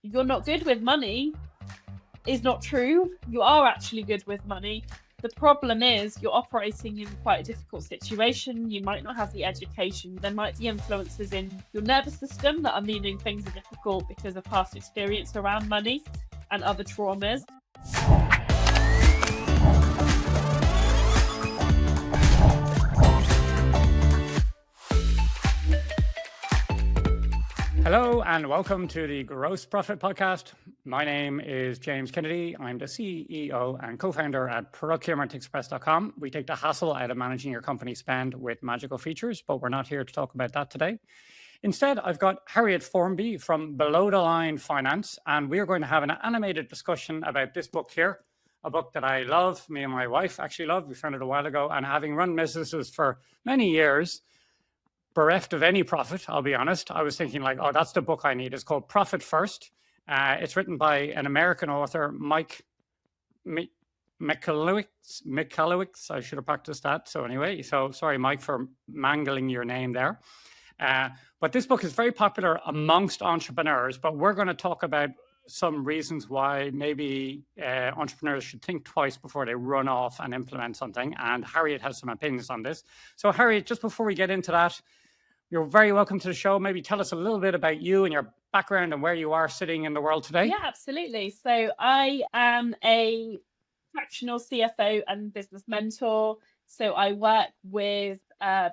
you're not good with money is not true. You are actually good with money. The problem is you're operating in quite a difficult situation. You might not have the education. There might be influences in your nervous system that are meaning things are difficult because of past experience around money and other traumas. Hello and welcome to the Gross Profit Podcast. My name is James Kennedy. I'm the CEO and co-founder at procurementexpress.com. We take the hassle out of managing your company spend with magical features, but we're not here to talk about that today. Instead, I've got Harriet Formby from Below the Line Finance, and we're going to have an animated discussion about this book here, a book that I love, me and my wife actually love. We found it a while ago, and having run businesses for many years, bereft of any profit, I'll be honest. I was thinking like, oh, that's the book I need. It's called Profit First. It's written by an American author, Mike Michalowicz. I should have practiced that. So anyway, so sorry, Mike, for mangling your name there. But this book is very popular amongst entrepreneurs, but we're going to talk about some reasons why maybe entrepreneurs should think twice before they run off and implement something. And Harriet has some opinions on this. So Harriet, just before we get into that, you're very welcome to the show. Maybe tell us a little bit about you and your background and where you are sitting in the world today. Yeah, absolutely. So I am a fractional CFO and business mentor. So I work with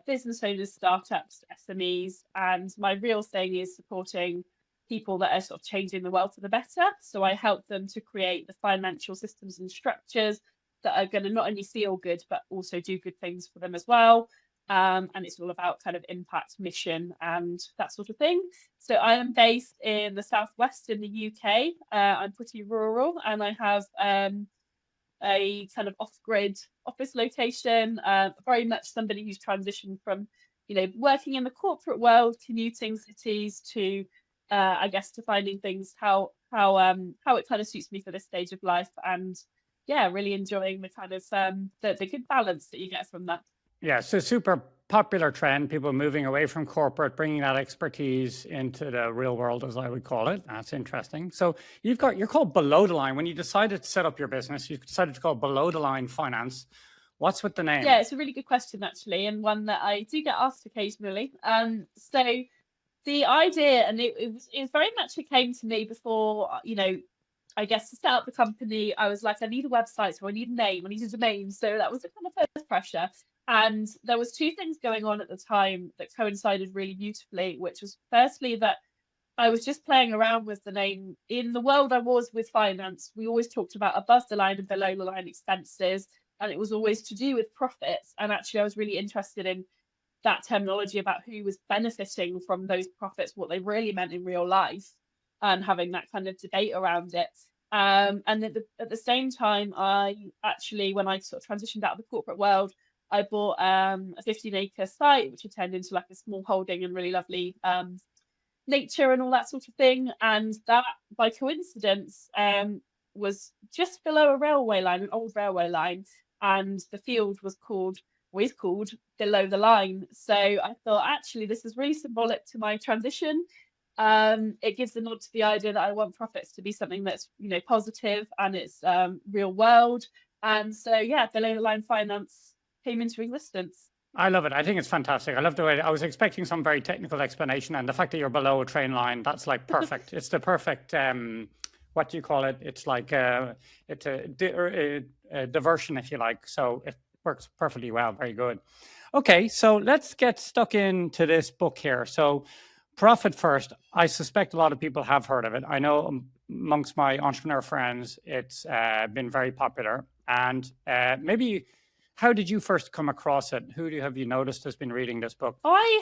business owners, startups, SMEs, and my real thing is supporting people that are sort of changing the world for the better. So I help them to create the financial systems and structures that are going to not only feel good, but also do good things for them as well. And it's all about kind of impact, mission, and that sort of thing. So I am based in the southwest in the UK. I'm pretty rural, and I have a kind of off-grid office location. Very much somebody who's transitioned from, working in the corporate world, commuting cities to, I guess, to finding things how it kind of suits me for this stage of life, and yeah, really enjoying the kind of the good balance that you get from that. Yeah, so super popular trend, people moving away from corporate, bringing that expertise into the real world, as I would call it. That's interesting. So you're called Below the Line. When you decided to set up your business, you decided to call Below the Line Finance. What's with the name? Yeah, it's a really good question, actually, and one that I do get asked occasionally. So the idea, and it very much it came to me before, I guess to set up the company, I was like, I need a website, so I need a name, I need a domain. So that was the kind of first pressure. And there was two things going on at the time that coincided really beautifully, which was firstly that I was just playing around with the name. In the world I was with finance, we always talked about above the line and below the line expenses, and it was always to do with profits. And actually I was really interested in that terminology about who was benefiting from those profits, what they really meant in real life, and having that kind of debate around it. And at the same time, I actually, when I sort of transitioned out of the corporate world, I bought a 15-acre site, which had turned into like a small holding and really lovely nature and all that sort of thing. And that, by coincidence, was just below a railway line, an old railway line. And the field was called Below the Line. So I thought, actually, this is really symbolic to my transition. It gives a nod to the idea that I want profits to be something that's, positive and it's real world. And so, yeah, Below the Line Finance came into existence. I love it. I think it's fantastic. I love the way I was expecting some very technical explanation, and the fact that you're below a train line, that's like perfect. It's the perfect, what do you call it? It's like it's a diversion, if you like. So it works perfectly well. Very good. Okay, so let's get stuck into this book here. So Profit First, I suspect a lot of people have heard of it. I know amongst my entrepreneur friends, it's been very popular. And maybe, how did you first come across it? Who have you noticed has been reading this book? I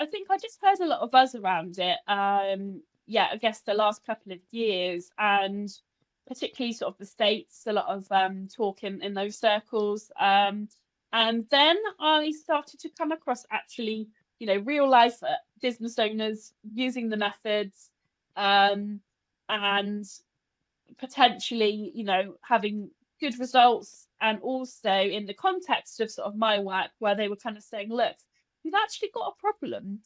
think I just heard a lot of buzz around it. Yeah, I guess the last couple of years, and particularly sort of the States, a lot of talk in those circles. And then I started to come across actually, real life business owners using the methods, and potentially, having good results, and also in the context of sort of my work, where they were kind of saying, look, we've actually got a problem.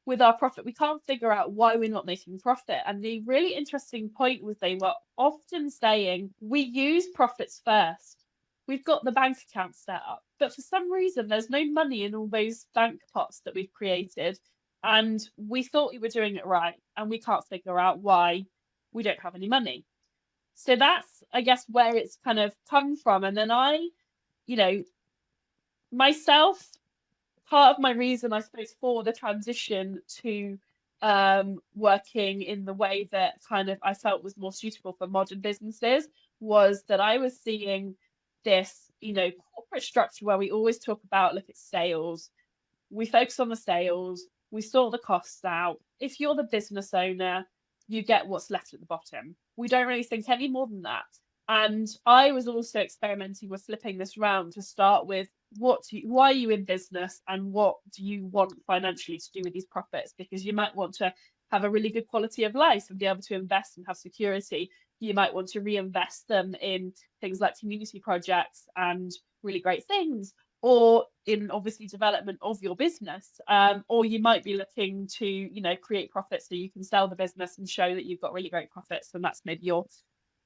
with our profit, we can't figure out why we're not making profit. And the really interesting point was they were often saying, we use profits first. We've got the bank account set up, but for some reason, there's no money in all those bank pots that we've created. And we thought we were doing it right, and we can't figure out why we don't have any money. So that's, I guess, where it's kind of come from. And then myself, part of my reason, I suppose, for the transition to working in the way that kind of I felt was more suitable for modern businesses was that I was seeing this, corporate structure where we always talk about, look at sales. We focus on the sales. We sort the costs out. If you're the business owner, you get what's left at the bottom. We don't really think any more than that. And I was also experimenting with flipping this round to start with why are you in business and what do you want financially to do with these profits? Because you might want to have a really good quality of life and be able to invest and have security. You might want to reinvest them in things like community projects and really great things, or in obviously development of your business. Or you might be looking to, create profits so you can sell the business and show that you've got really great profits. And that's maybe your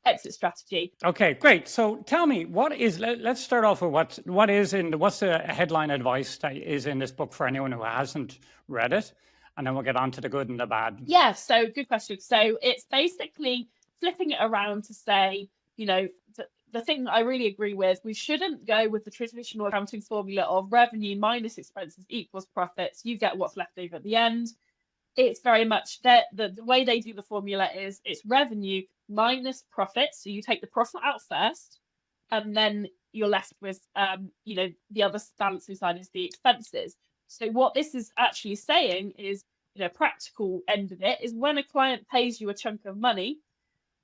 exit strategy. Okay, great. So tell me, let's start off with what's the headline advice that is in this book for anyone who hasn't read it? And then we'll get on to the good and the bad. Yeah, so good question. So it's basically flipping it around to say, the thing that I really agree with, we shouldn't go with the traditional accounting formula of revenue minus expenses equals profits. You get what's left over at the end. It's very much that the way they do the formula is it's revenue minus profits. So you take the profit out first, and then you're left with, the other balancing side is the expenses. So what this is actually saying is, practical end of it is when a client pays you a chunk of money,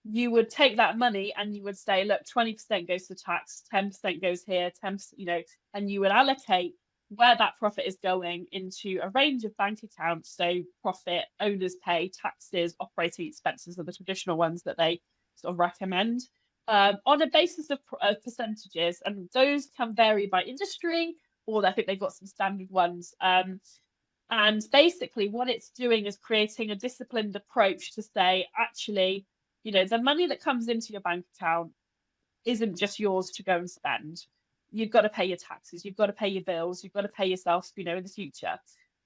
you would take that money and you would say, look, 20% goes to tax, 10% goes here, 10%, and you would allocate where that profit is going into a range of bank accounts. So profit, owners pay, taxes, operating expenses are the traditional ones that they sort of recommend on a basis of percentages. And those can vary by industry, or I think they've got some standard ones. And basically what it's doing is creating a disciplined approach to say, actually, the money that comes into your bank account isn't just yours to go and spend. You've got to pay your taxes, you've got to pay your bills, you've got to pay yourself, in the future.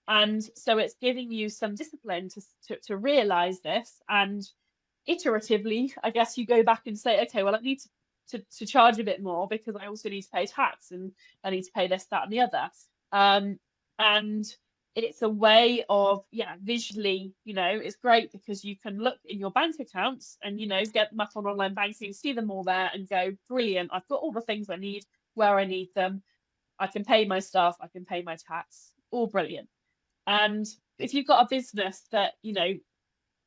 And so it's giving you some discipline to realize this. And iteratively, I guess you go back and say, okay, well, I need to charge a bit more because I also need to pay tax and I need to pay this, that, and the other. And it's a way of, visually, it's great because you can look in your bank accounts and, get them up on online banking, see them all there and go, brilliant, I've got all the things I need where I need them. I can pay my staff, I can pay my tax, all brilliant. And if you've got a business that,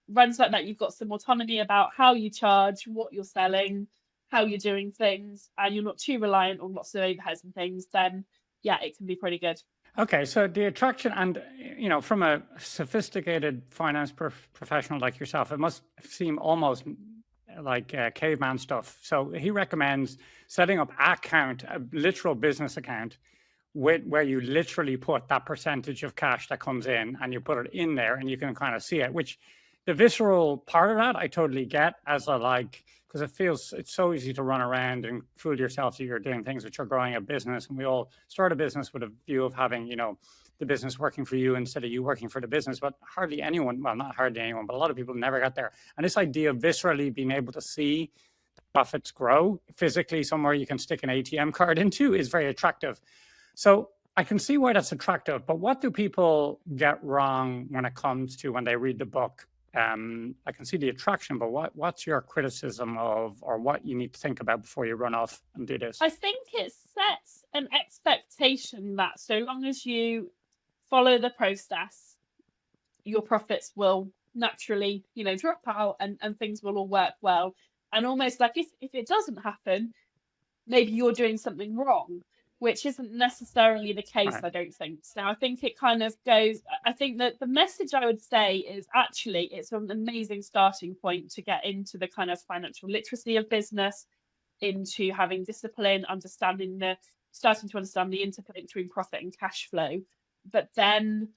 runs like that, you've got some autonomy about how you charge, what you're selling, how you're doing things, and you're not too reliant on lots of overheads and things, then it can be pretty good. Okay, so the attraction and, from a sophisticated finance professional like yourself, it must seem almost like caveman stuff. So he recommends setting up a literal business account where you literally put that percentage of cash that comes in and you put it in there and you can kind of see it, which the visceral part of that I totally get because it's so easy to run around and fool yourself that you're doing things which are growing a business. And we all start a business with a view of having, the business working for you instead of you working for the business. But hardly anyone, well, not hardly anyone, but a lot of people never got there. And this idea of viscerally being able to see the profits grow physically somewhere you can stick an ATM card into is very attractive. So I can see why that's attractive. But what do people get wrong when it comes to when they read the book? I can see the attraction, but what's your criticism of, or what you need to think about before you run off and do this? I think it sets an expectation that so long as you follow the process, your profits will naturally, drop out and things will all work well. And almost like if it doesn't happen, maybe you're doing something wrong, which isn't necessarily the case, right. I don't think. So I think it kind of goes, I think that the message I would say is actually it's an amazing starting point to get into the kind of financial literacy of business, into having discipline, starting to understand the interplay between profit and cash flow. But then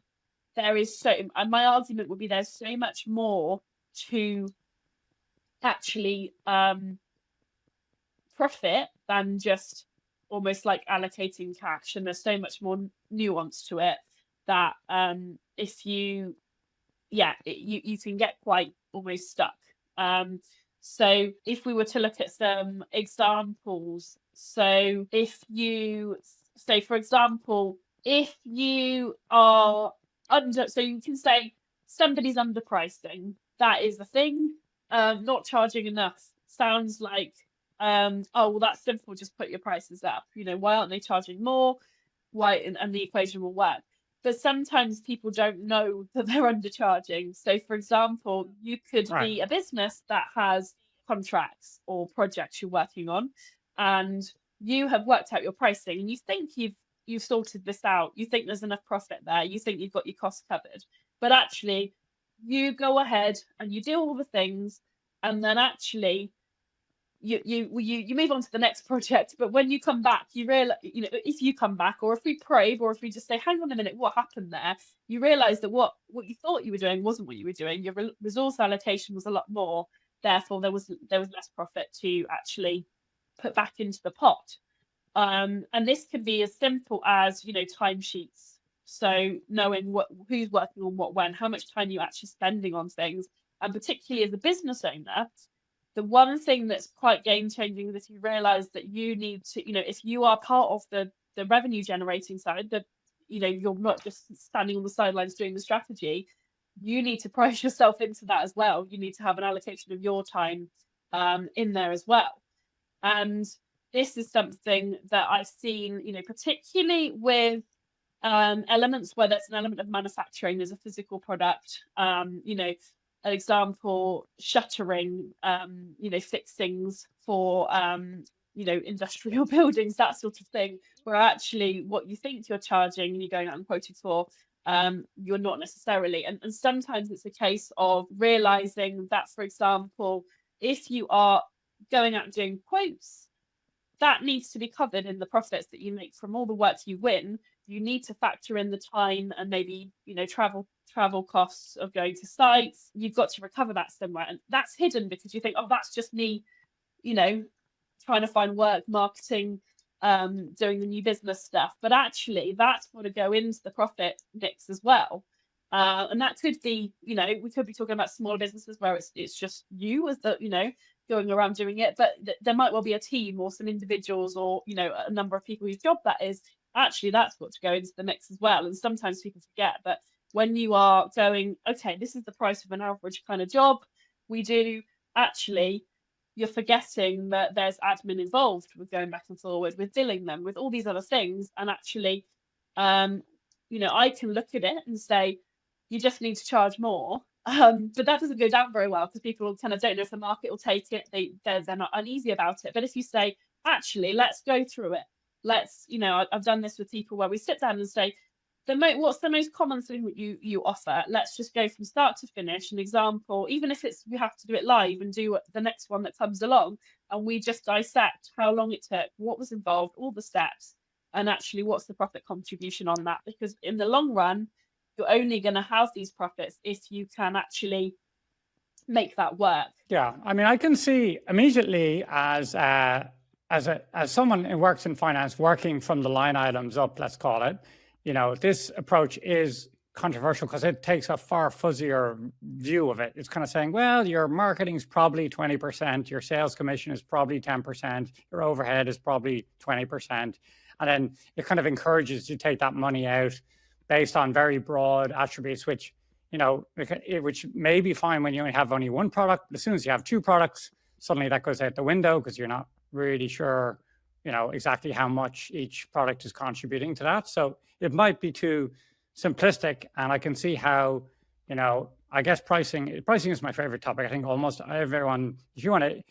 there is and my argument would be there's so much more to actually profit than just almost like allocating cash, and there's so much more nuance to it that if you can get quite almost stuck. So if we were to look at some examples, so for example, if you are so you can say somebody's underpricing, that is the thing. Not charging enough sounds like, oh, well, that's simple, just put your prices up. Why aren't they charging more? Why? And the equation will work. But sometimes people don't know that they're undercharging. So, for example, you could be a business that has contracts or projects you're working on, and you have worked out your pricing, and you think you've sorted this out. You think there's enough profit there. You think you've got your costs covered. But actually, you go ahead and you do all the things, and then actually you move on to the next project. But when you come back, you realize, if you come back, or if we probe, or if we just say, hang on a minute, what happened there? You realize that what you thought you were doing wasn't what you were doing. Your resource allocation was a lot more. Therefore, there was less profit to actually put back into the pot. And this can be as simple as, timesheets. So knowing who's working on what, when, how much time you're actually spending on things. And particularly as a business owner, the one thing that's quite game changing is if you realize that you need to, if you are part of the revenue generating side, that, you're not just standing on the sidelines doing the strategy, you need to price yourself into that as well. You need to have an allocation of your time in there as well. And this is something that I've seen, particularly with elements where there's an element of manufacturing, there's a physical product, an example, shuttering, fixings for, industrial buildings, that sort of thing, where actually what you think you're charging and you're going out and quoting for, you're not necessarily. And sometimes it's a case of realizing that, for example, if you are going out and doing quotes, that needs to be covered in the profits that you make from all the work you win. You need to factor in the time and maybe, travel costs of going to sites. You've got to recover that somewhere. And that's hidden because you think, oh, that's just me, trying to find work, marketing, doing the new business stuff. But actually, that's got to go into the profit mix as well. And that could be, we could be talking about small businesses where it's just you as the, going around doing it, but there might well be a team or some individuals or, a number of people whose job that is. Actually, that's got to go into the mix as well. And sometimes people forget, but when you are going, okay, this is the price of an average kind of job we do, actually, you're forgetting that there's admin involved with going back and forward, with billing them, with all these other things. And actually, I can look at it and say, you just need to charge more. But that doesn't go down very well because people kind of don't know if the market will take it. They're not uneasy about it. But if you say, actually, let's go through it. Let's, I've done this with people where we sit down and say, what's the most common thing that you offer? Let's just go from start to finish. An example, even if we have to do it live and do the next one that comes along, and we just dissect how long it took, what was involved, all the steps, and actually what's the profit contribution on that? Because in the long run, you're only going to have these profits if you can actually make that work. Yeah, I mean, I can see immediately as someone who works in finance, working from the line items up, let's call it, this approach is controversial because it takes a far fuzzier view of it. It's kind of saying, well, your marketing is probably 20%, your sales commission is probably 10%, your overhead is probably 20%. And then it kind of encourages you to take that money out based on very broad attributes, which may be fine when you only have one product. But as soon as you have two products, suddenly that goes out the window because you're not really sure, exactly how much each product is contributing to that. So it might be too simplistic. And I can see how, I guess pricing is my favorite topic. I think almost everyone, if you want to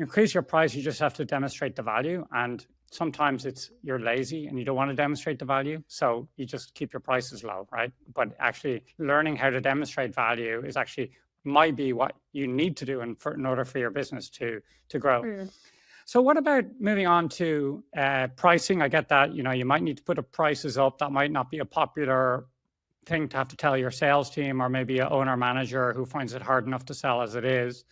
increase your price, you just have to demonstrate the value. And sometimes you're lazy and you don't want to demonstrate the value. So you just keep your prices low, right? But actually learning how to demonstrate value is might be what you need to do in order for your business to grow. Mm. So what about moving on to pricing? I get that, you might need to put prices up. That might not be a popular thing to have to tell your sales team, or maybe an owner manager who finds it hard enough to sell as it is.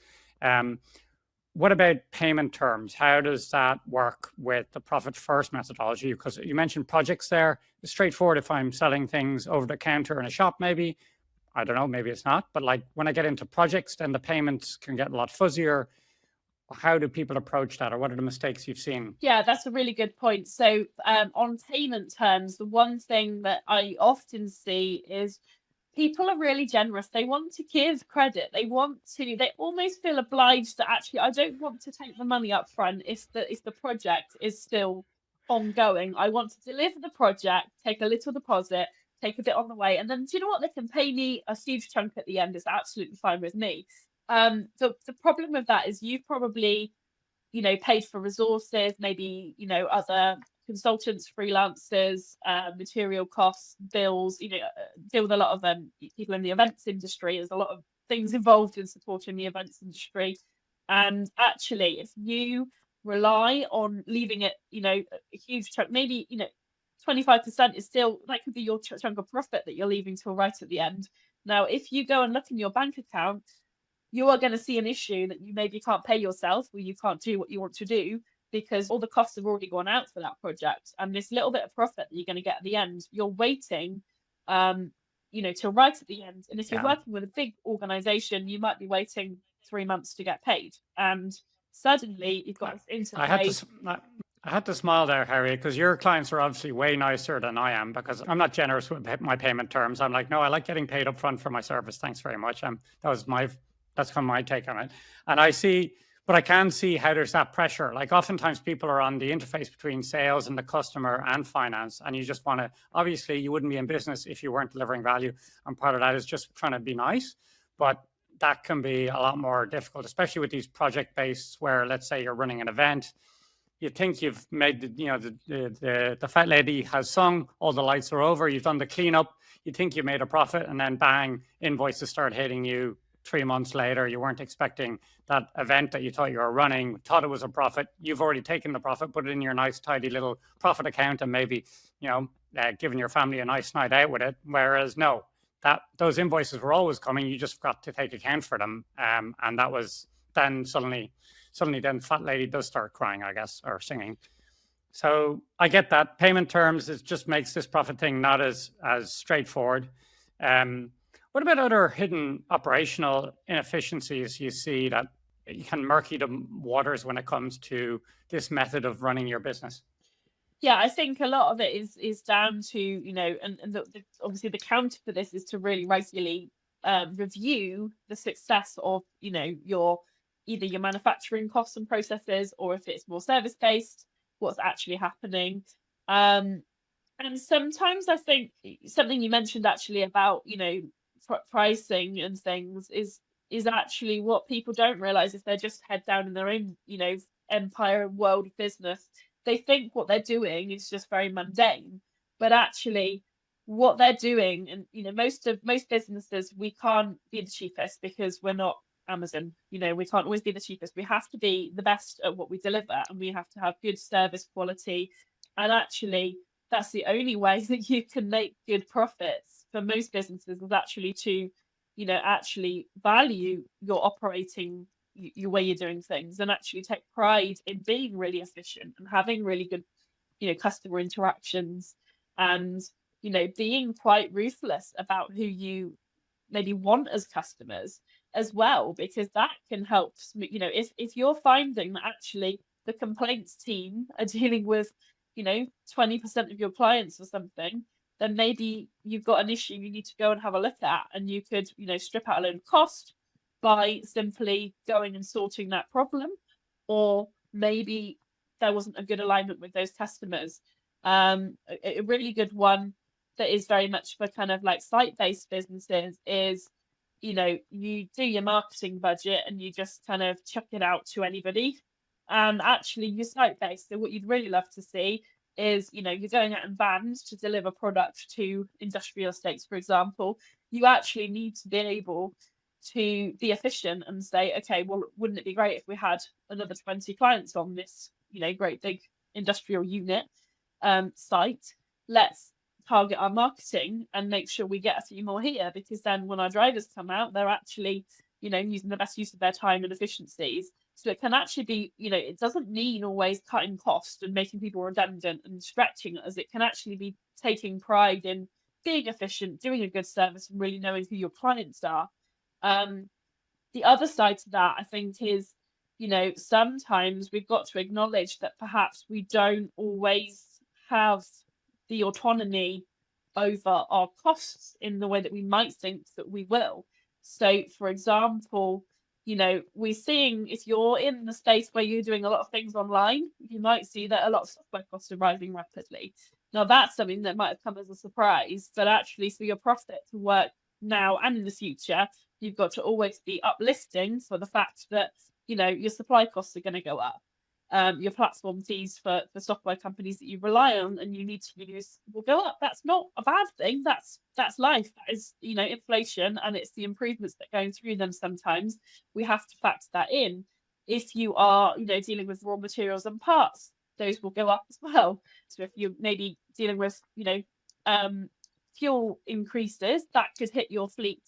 What about payment terms? How does that work with the profit first methodology? Because you mentioned projects there. It's straightforward if I'm selling things over the counter in a shop, maybe. I don't know, maybe it's not. But like when I get into projects, then the payments can get a lot fuzzier. How do people approach that, or what are the mistakes you've seen? Yeah, that's a really good point. So on payment terms, the one thing that I often see is people are really generous. They want to give credit. They almost feel obliged to actually, I don't want to take the money up front if the project is still ongoing. I want to deliver the project, take a little deposit, take a bit on the way, and then do you know what? They can pay me a huge chunk at the end. Is absolutely fine with me. The problem with that is you've probably, paid for resources, maybe, other consultants, freelancers, material costs, bills, deal with a lot of people in the events industry. There's a lot of things involved in supporting the events industry. And actually, if you rely on leaving it, a huge chunk, maybe, 25% is still, that could be your chunk of profit that you're leaving till right at the end. Now, if you go and look in your bank account, you are going to see an issue that you maybe can't pay yourself, or you can't do what you want to do because all the costs have already gone out for that project. And this little bit of profit that you're going to get at the end, you're waiting, till right at the end. And if you're working with a big organization, you might be waiting 3 months to get paid. And suddenly you've got this interface. I had to smile there, Harriet, because your clients are obviously way nicer than I am, because I'm not generous with my payment terms. I'm like, no, I like getting paid up front for my service. Thanks very much. That's kind of my take on it. And but I can see how there's that pressure. Like oftentimes people are on the interface between sales and the customer and finance. And you just want to, obviously you wouldn't be in business if you weren't delivering value. And part of that is just trying to be nice. But that can be a lot more difficult, especially with these project-based where, let's say you're running an event. You think you've made the fat lady has sung, all the lights are over, you've done the cleanup, you think you made a profit, and then bang, invoices start hitting you 3 months later. You weren't expecting that event that you thought you were running, thought it was a profit. You've already taken the profit, put it in your nice, tidy little profit account, and maybe, giving your family a nice night out with it. Whereas no, those invoices were always coming. You just forgot to take account for them. And that was then suddenly then fat lady does start crying, I guess, or singing. So I get that. Payment terms, it just makes this profit thing not as straightforward. What about other hidden operational inefficiencies you see that you can murky the waters when it comes to this method of running your business? Yeah, I think a lot of it is down to, obviously the counter for this is to really regularly review the success of, either your manufacturing costs and processes, or if it's more service based, what's actually happening. And sometimes I think something you mentioned actually about, pricing and things is actually what people don't realize if they're just head down in their own, empire and world of business. They think what they're doing is just very mundane, but actually what they're doing, and most businesses, we can't be the cheapest because we're not Amazon. We can't always be the cheapest. We have to be the best at what we deliver, and we have to have good service quality. And actually, that's the only way that you can make good profits for most businesses, is actually to, actually value your operating, your way you're doing things, and actually take pride in being really efficient and having really good, customer interactions, and, being quite ruthless about who you maybe want as customers as well, because that can help. If you're finding that actually the complaints team are dealing with 20% of your clients or something, then maybe you've got an issue you need to go and have a look at, and you could strip out a load of cost by simply going and sorting that problem. Or maybe there wasn't a good alignment with those customers. A really good one that is very much for kind of like site-based businesses is, you do your marketing budget and you just kind of chuck it out to anybody. And actually you're site-based. So what you'd really love to see is, you're going out in bands to deliver product to industrial estates, for example. You actually need to be able to be efficient and say, okay, well, wouldn't it be great if we had another 20 clients on this, great big industrial unit site? Let's target our marketing and make sure we get a few more here, because then when our drivers come out, they're actually, using the best use of their time and efficiencies. So it can actually be, it doesn't mean always cutting cost and making people redundant and stretching us. It can actually be taking pride in being efficient, doing a good service, and really knowing who your clients are. The other side to that, I think, is, sometimes we've got to acknowledge that perhaps we don't always have the autonomy over our costs in the way that we might think that we will. So, for example, we're seeing, if you're in the space where you're doing a lot of things online, you might see that a lot of software costs are rising rapidly. Now, that's something that might have come as a surprise, but actually, for your profit to work now and in the future, you've got to always be uplifting for the fact that, your supply costs are going to go up. Your platform fees for software companies that you rely on and you need to use will go up. That's not a bad thing. That's life. That is, inflation, and it's the improvements that are going through them. Sometimes we have to factor that in. If you are, dealing with raw materials and parts, those will go up as well. So if you're maybe dealing with, fuel increases, that could hit your fleet,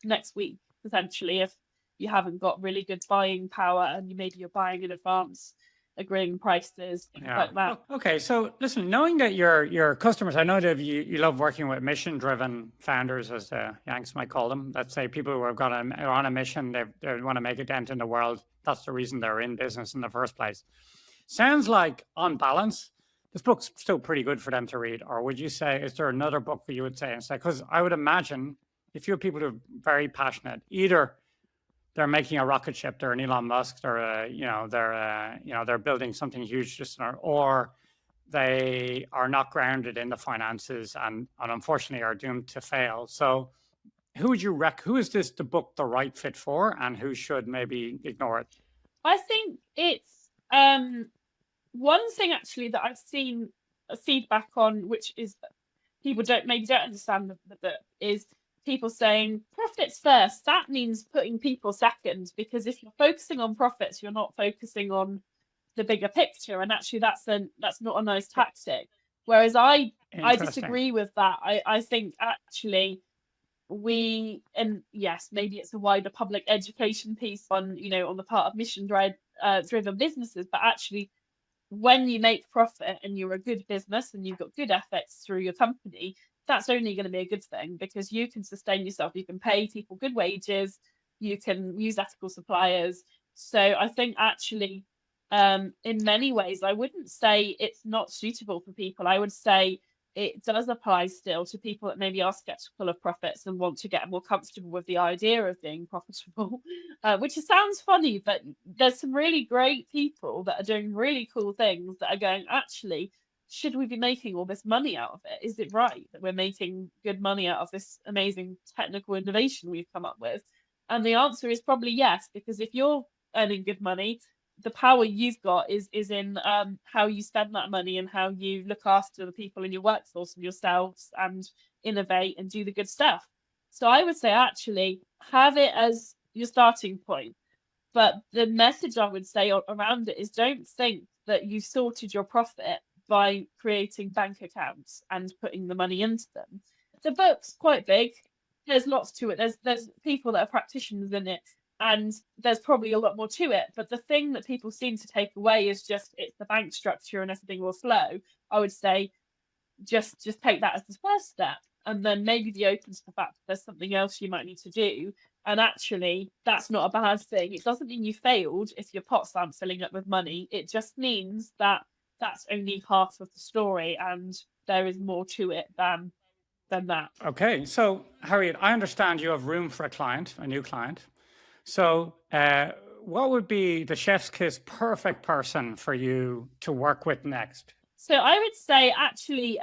next week, potentially, if you haven't got really good buying power and you're buying in advance, agreeing prices, things like that. Okay, so listen, knowing that your customers, I know that you love working with mission-driven founders, as the Yanks might call them. Let's say people who are on a mission, they want to make a dent in the world. That's the reason they're in business in the first place. Sounds like, on balance, this book's still pretty good for them to read. Or would you say, is there another book that you would say? Because I would imagine if you have people who are very passionate, either they're making a rocket ship, they're an Elon Musk, they're they're building something huge, or they are not grounded in the finances and unfortunately are doomed to fail. So who would you who is the book the right fit for, and who should maybe ignore it? I think it's one thing actually that I've seen feedback on, which is people don't understand the book, is people saying profits first. That means putting people second, because if you're focusing on profits, you're not focusing on the bigger picture, and actually that's not a nice tactic. Whereas I disagree with that. I think actually and yes, maybe it's a wider public education piece on on the part of mission driven businesses, but actually when you make profit and you're a good business and you've got good ethics through your company, that's only going to be a good thing, because you can sustain yourself, you can pay people good wages, you can use ethical suppliers. So I think actually, in many ways, I wouldn't say it's not suitable for people. I would say it does apply still to people that maybe are skeptical of profits and want to get more comfortable with the idea of being profitable, which sounds funny, but there's some really great people that are doing really cool things that are going, actually, should we be making all this money out of it? Is it right that we're making good money out of this amazing technical innovation we've come up with? And the answer is probably yes, because if you're earning good money, the power you've got is in how you spend that money and how you look after the people in your workforce and yourselves and innovate and do the good stuff. So I would say actually have it as your starting point. But the message I would say around it is, don't think that you've sorted your profit by creating bank accounts and putting the money into them. The book's quite big. There's lots to it. There's people that are practitioners in it, and there's probably a lot more to it. But the thing that people seem to take away is just it's the bank structure and everything will flow. I would say just take that as the first step, and then maybe be open to the fact that there's something else you might need to do. And actually, that's not a bad thing. It doesn't mean you failed if your pots aren't filling up with money. It just means that that's only half of the story, and there is more to it than that. Okay, so Harriet, I understand you have room for a new client. So what would be the chef's kiss perfect person for you to work with next? So I would say actually,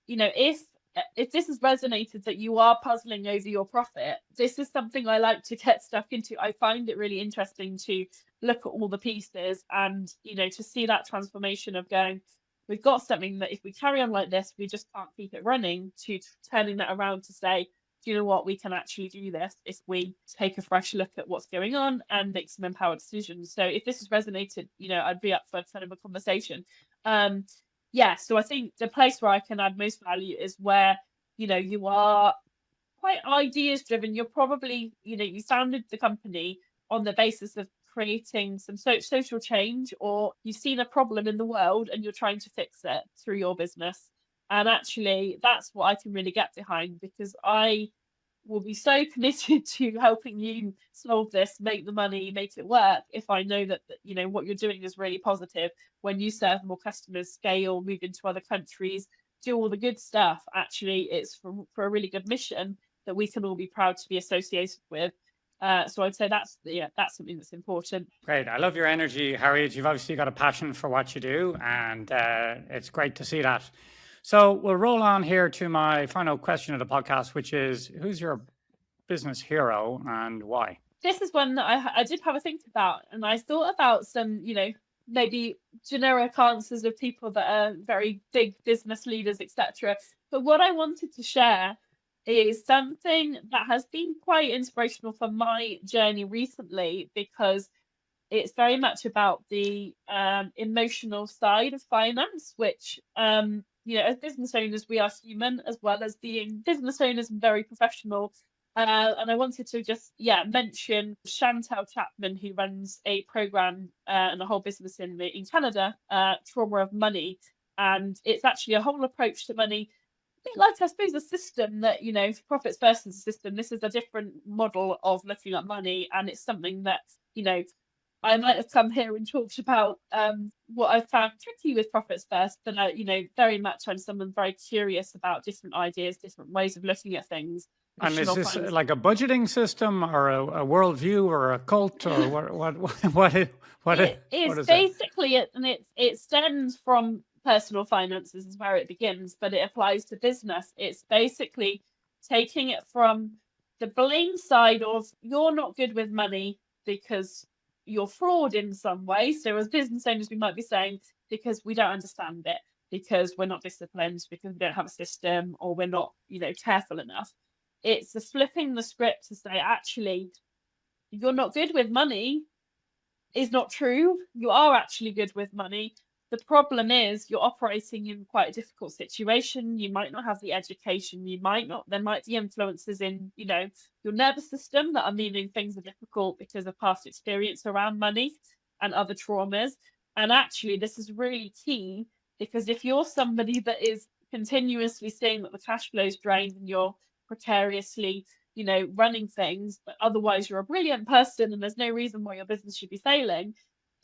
if this has resonated that you are puzzling over your profit, this is something I like to get stuck into. I find it really interesting to look at all the pieces and, to see that transformation of going, we've got something that if we carry on like this, we just can't keep it running, to turning that around to say, do you know what, we can actually do this if we take a fresh look at what's going on and make some empowered decisions. So if this has resonated, I'd be up for kind of a conversation. yeah, so I think the place where I can add most value is where, you are quite ideas driven. You're probably, you founded the company on the basis of creating some social change, or you've seen a problem in the world and you're trying to fix it through your business. And actually, that's what I can really get behind, because I will be so committed to helping you solve this, make the money, make it work, if I know that what you're doing is really positive. When you serve more customers, scale, move into other countries, do all the good stuff, actually it's for a really good mission that we can all be proud to be associated with. So I'd say that's something that's important. Great. I love your energy, Harriet. You've obviously got a passion for what you do, and it's great to see that. So we'll roll on here to my final question of the podcast, which is, who's your business hero and why? This is one that I did have a think about, and I thought about some, maybe generic answers of people that are very big business leaders, etc. But what I wanted to share is something that has been quite inspirational for my journey recently, because it's very much about the emotional side of finance, which, as business owners, we are human as well as being business owners and very professional. And I wanted to just, mention Chantel Chapman, who runs a program and a whole business in Canada, Trauma of Money. And it's actually a whole approach to money, a bit like, I suppose, a system that, profits first is a system. This is a different model of looking at money. And it's something that, I might have come here and talked about what I found tricky with profits first, but very much I'm someone very curious about different ideas, different ways of looking at things. And is this like a budgeting system, or a worldview, or a cult, or what is basically it? And it stems from personal finances is where it begins, but it applies to business. It's basically taking it from the blame side of, you're not good with money because you're fraud in some way. So as business owners, we might be saying, because we don't understand it, because we're not disciplined, because we don't have a system, or we're not, careful enough. It's the flipping the script to say, actually, you're not good with money is not true. You are actually good with money. The problem is you're operating in quite a difficult situation. You might not have the education. There might be influences in, your nervous system that are meaning things are difficult because of past experience around money and other traumas. And actually, this is really key, because if you're somebody that is continuously seeing that the cash flow is drained and you're precariously, running things, but otherwise you're a brilliant person and there's no reason why your business should be failing,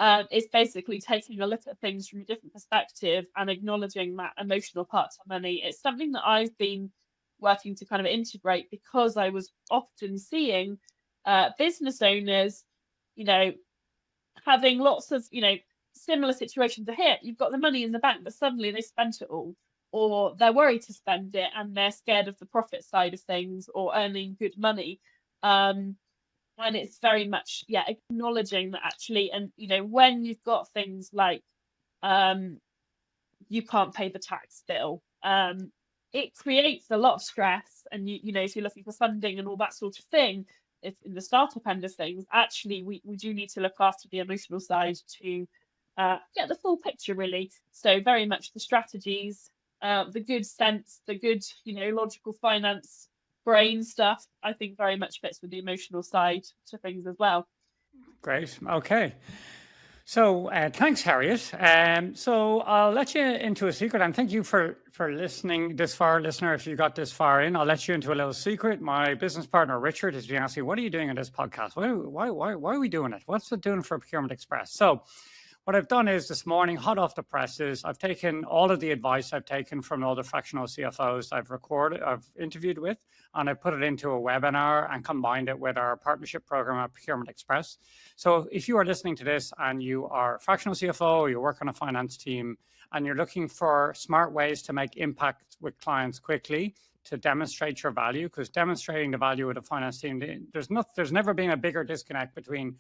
it's basically taking a look at things from a different perspective and acknowledging that emotional part of money. It's something that I've been working to kind of integrate, because I was often seeing business owners, having lots of, similar situations to here. You've got the money in the bank, but suddenly they spent it all, or they're worried to spend it and they're scared of the profit side of things, or earning good money. And it's very much, acknowledging that actually, and, when you've got things like, you can't pay the tax bill, it creates a lot of stress. And, if you're looking for funding and all that sort of thing, if in the startup end of things, actually, we do need to look after the emotional side to get the full picture, really. So very much the strategies, the good sense, the good, logical finance brain stuff, I think very much fits with the emotional side to things as well. Great. Okay. So thanks, Harriet. So I'll let you into a secret, and thank you for listening this far, listener. If you got this far in, I'll let you into a little secret. My business partner, Richard, has been asking, what are you doing on this podcast? Why are we doing it? What's it doing for Procurement Express? So what I've done is this morning, hot off the presses, I've taken all of the advice I've taken from all the fractional CFOs I've interviewed with, and I put it into a webinar and combined it with our partnership program at Procurement Express. So if you are listening to this and you are a fractional CFO, or you work on a finance team, and you're looking for smart ways to make impact with clients quickly, to demonstrate your value, because demonstrating the value of the finance team, there's never been a bigger disconnect between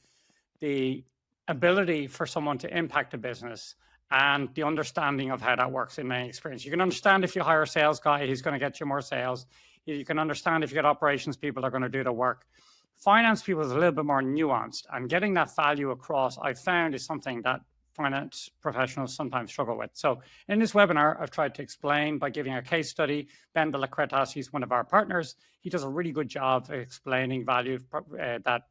the ability for someone to impact a business and the understanding of how that works. In my experience, you can understand if you hire a sales guy, he's going to get you more sales. You can understand if you get operations people, are going to do the work. Finance people is a little bit more nuanced, and getting that value across, I found, is something that finance professionals sometimes struggle with. So in this webinar, I've tried to explain by giving a case study. Ben de la Cretas, he's one of our partners. He does a really good job of explaining value that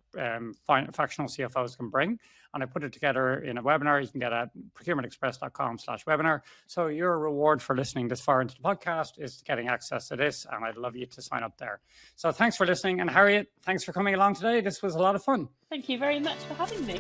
fractional CFOs can bring. And I put it together in a webinar. You can get at procurementexpress.com/webinar. So your reward for listening this far into the podcast is getting access to this, and I'd love you to sign up there. So thanks for listening. And Harriet, thanks for coming along today. This was a lot of fun. Thank you very much for having me.